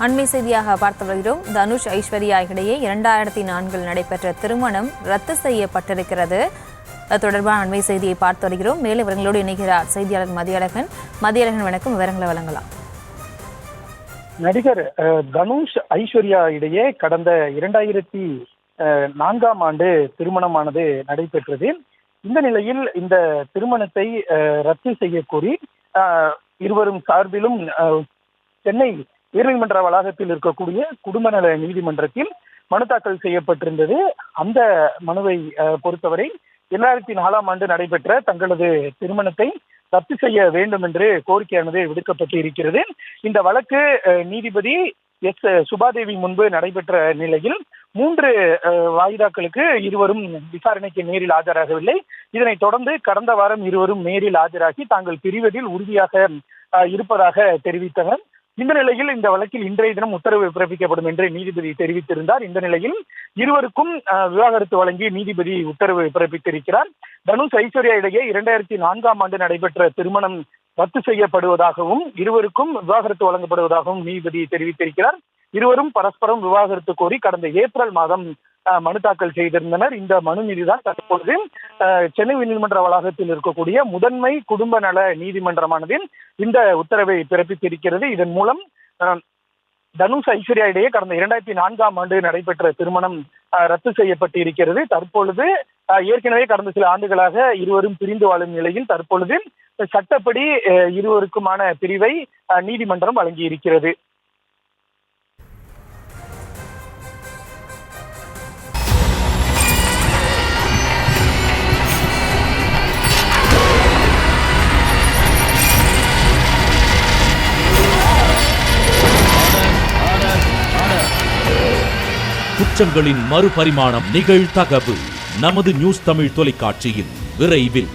அண்மை செய்தியாக பார்த்து வருகிறோம். தனுஷ் ஐஸ்வர்யா இடையே 2004 நடைபெற்ற திருமணம் ரத்து செய்யப்பட்டிருக்கிறது. தொடர்பான அண்மை செய்தியை பார்த்து வருகிறோம். மேலும் இவர்களோடு இணைகிறார் செய்தியாளர் மதியழகன். வணக்கம், விவரங்களை வழங்கலாம். நடிகர் தனுஷ் ஐஸ்வர்யா இடையே கடந்த 2004ஆம் ஆண்டு திருமணமானது நடைபெற்றது. இந்த நிலையில் இந்த திருமணத்தை ரத்து செய்ய கோரி இருவரும் சார்பிலும் சென்னை உயர்நீதிமன்ற வளாகத்தில் இருக்கக்கூடிய குடும்ப நல நீதிமன்றத்தில் மனு தாக்கல் செய்யப்பட்டிருந்தது. அந்த மனுவை பொறுத்தவரை 2004ஆம் ஆண்டு நடைபெற்ற தங்களது திருமணத்தை ரத்து செய்ய வேண்டும் என்று கோரிக்கையானது விடுக்கப்பட்டு இருக்கிறது. இந்த வழக்கு நீதிபதி எஸ் சுபாதேவி முன்பு நடைபெற்ற நிலையில் 3 வாய்தாக்களுக்கு இருவரும் விசாரணைக்கு நேரில் ஆஜராகவில்லை. இதனைத் தொடர்ந்து கடந்த வாரம் இருவரும் நேரில் ஆஜராகி தாங்கள் பிரிவதில் உறுதியாக இருப்பதாக தெரிவித்தனர். இந்த நிலையில் இந்த வழக்கில் இன்றைய தினம் உத்தரவு பிறப்பிக்கப்படும் என்று நீதிபதி தெரிவித்திருந்தார். இந்த நிலையில் இருவருக்கும் விவாகரத்து வழங்கி நீதிபதி உத்தரவு பிறப்பித்திருக்கிறார். தனுஷ் ஐஸ்வர்யா இடையே 2004ஆம் ஆண்டு நடைபெற்ற திருமணம் ரத்து செய்யப்படுவதாகவும் இருவருக்கும் விவாகரத்து வழங்கப்படுவதாகவும் நீதிபதி தெரிவித்திருக்கிறார். இருவரும் பரஸ்பரம் விவாகரத்து கோரி கடந்த ஏப்ரல் மாதம் மனு தாக்கல் செய்திருந்தனர். இந்த மனு மீதுதான் தற்பொழுது சென்னை உயர்நீதிமன்ற வளாகத்தில் இருக்கக்கூடிய முதன்மை குடும்ப நல நீதிமன்றமானது இந்த உத்தரவை பிறப்பித்திருக்கிறது. இதன் மூலம் தனுஷ் ஐஸ்வர்யா இடையே கடந்த 2004ஆம் ஆண்டு நடைபெற்ற திருமணம் ரத்து செய்யப்பட்டு இருக்கிறது. தற்பொழுது ஏற்கனவே கடந்த சில ஆண்டுகளாக இருவரும் பிரிந்து வாழும் நிலையில் தற்பொழுது சட்டப்படி இருவருக்குமான பிரிவை நீதிமன்றம் வழங்கி இருக்கிறது. குற்றங்களின் மறுபரிமாணம் நிகழ்தகவு நமது நியூஸ் தமிழ் தொலைக்காட்சியில் விரைவில்.